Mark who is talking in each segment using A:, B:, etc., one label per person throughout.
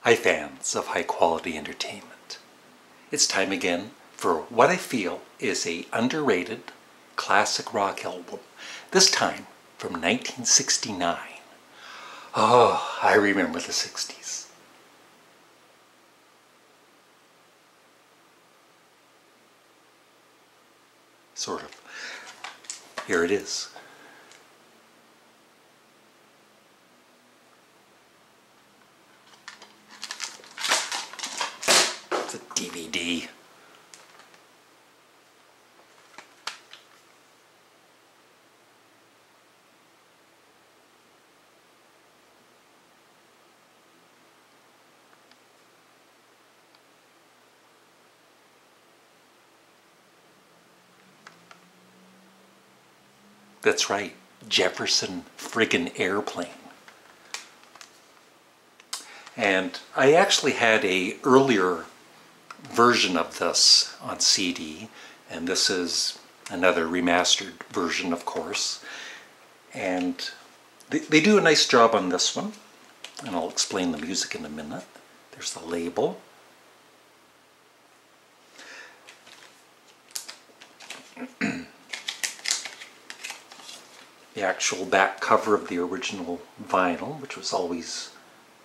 A: Hi fans of high quality entertainment. It's time again for what I feel is a underrated classic rock album, this time from 1969. Oh, I remember the 60s. Sort of. Here it is. It's a DVD. That's right, Jefferson friggin' Airplane. And I actually had a earlier version of this on CD, and this is another remastered version, of course. And they do a nice job on this one, and I'll explain the music in a minute. There's the label. The actual back cover of the original vinyl, which was always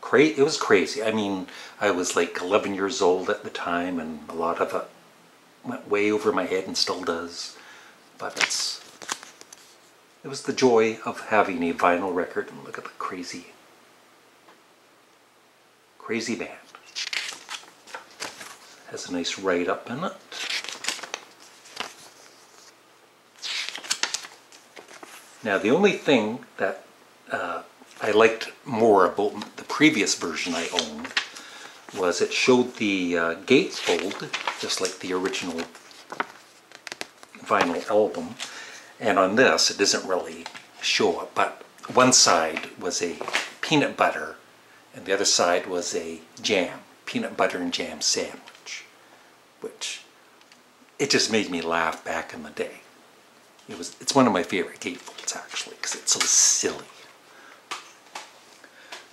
A: crazy. It was crazy. I mean, I was like 11 years old at the time, and a lot of it went way over my head and still does. But it was the joy of having a vinyl record. And look at the crazy band. Has a nice write-up in it. Now, the only thing that I liked more about the previous version I owned was it showed the gatefold, just like the original vinyl album. And on this, it doesn't really show it, but one side was a peanut butter, and the other side was a jam, peanut butter and jam sandwich, which it just made me laugh back in the day. It's one of my favorite gatefolds, actually, because it's so silly.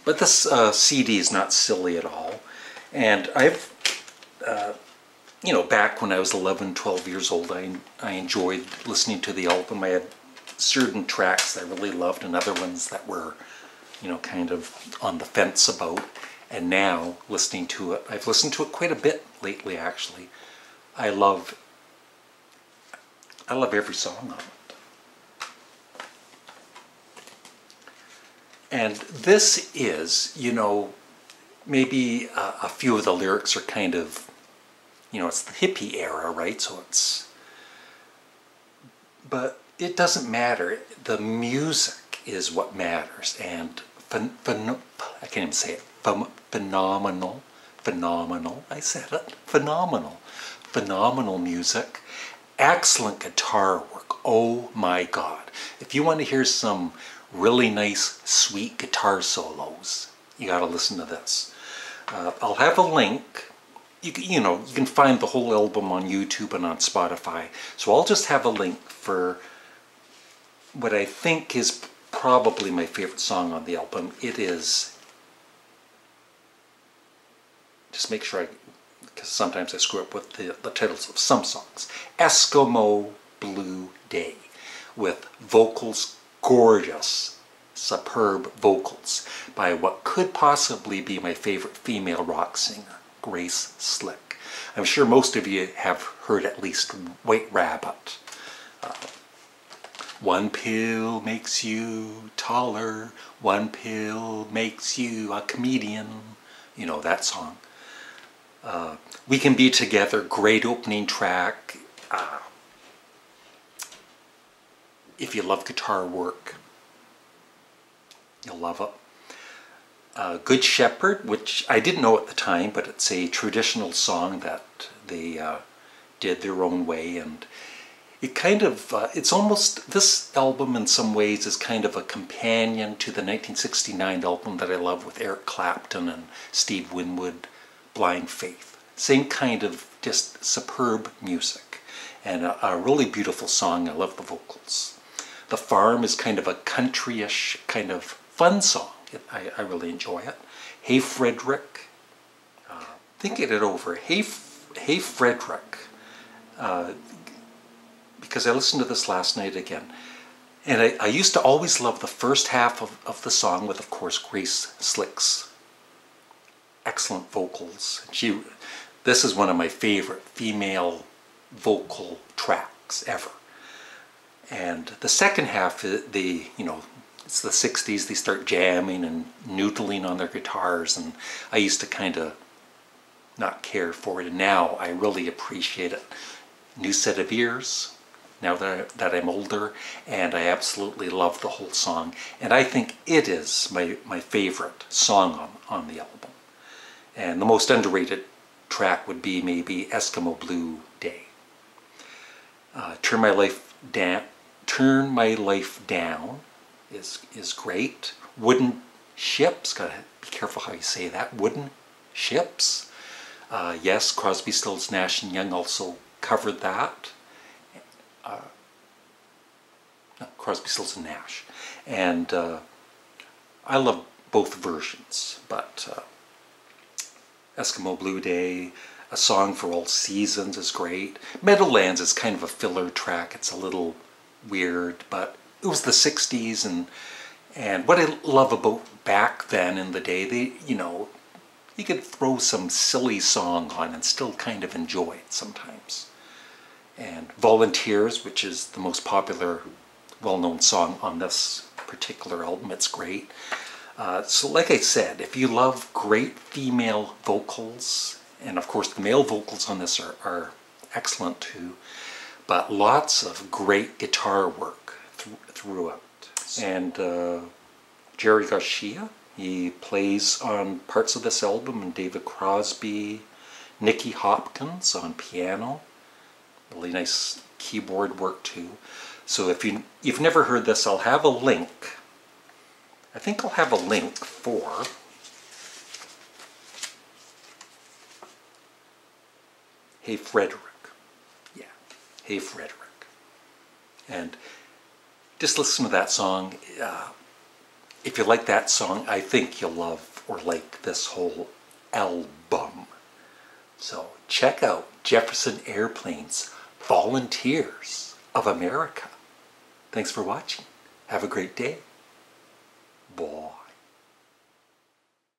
A: But this CD is not silly at all. And I've, back when I was 11, 12 years old, I enjoyed listening to the album. I had certain tracks that I really loved and other ones that were, kind of on the fence about. And now, listening to it, I've listened to it quite a bit lately, actually. I love every song on it. And this is, maybe a few of the lyrics are kind of, it's the hippie era, right? But it doesn't matter. The music is what matters. And I can't even say it. Phenomenal. I said it. Phenomenal music. Excellent guitar work. Oh my God. If you want to hear some really nice, sweet guitar solos, you got to listen to this. I'll have a link. You can find the whole album on YouTube and on Spotify. So I'll just have a link for what I think is probably my favorite song on the album. It is, just make sure because sometimes I screw up with the titles of some songs. Eskimo Blue Day, with vocals, gorgeous, superb vocals by what could possibly be my favorite female rock singer, Grace Slick. I'm sure most of you have heard at least White Rabbit. One pill makes you taller, one pill makes you a comedian. You know that song. We Can Be Together, great opening track. If you love guitar work, you'll love it. Good Shepherd, which I didn't know at the time, but it's a traditional song that they did their own way, and it kind of, it's almost, this album in some ways is kind of a companion to the 1969 album that I love with Eric Clapton and Steve Winwood, Blind Faith. Same kind of just superb music and a really beautiful song. I love the vocals. The Farm is kind of a country-ish kind of fun song. I really enjoy it. Hey Frederick, thinking it over. Hey Frederick, because I listened to this last night again. And I used to always love the first half of the song with, of course, Grace Slick's excellent vocals. This is one of my favorite female vocal tracks ever. And the second half, it's the 60s, they start jamming and noodling on their guitars, and I used to kind of not care for it, and now I really appreciate it. New set of ears, now that I'm older, and I absolutely love the whole song, and I think it is my favorite song on the album. And the most underrated track would be maybe Eskimo Blue Day. Turn My Life Down is great. Wooden Ships, gotta be careful how you say that. Wooden Ships. Yes, Crosby, Stills, Nash and Young also covered that. No, Crosby, Stills and Nash. And I love both versions, but Eskimo Blue Day, A Song for All Seasons is great. Meadowlands is kind of a filler track. It's a little weird, but it was the 60s, and what I love about back then in the day, you could throw some silly song on and still kind of enjoy it sometimes. And Volunteers, which is the most popular, well-known song on this particular album, it's great. So like I said, if you love great female vocals, and of course the male vocals on this are excellent too, but lots of great guitar work throughout. And Jerry Garcia, he plays on parts of this album, and David Crosby, Nicky Hopkins on piano, really nice keyboard work too. So if you've never heard this, I'll have a link. I think I'll have a link for Hey Frederick. Yeah, Hey Frederick. And just listen to that song. If you like that song, I think you'll love or like this whole album. So check out Jefferson Airplane's Volunteers of America. Thanks for watching. Have a great day. Bye.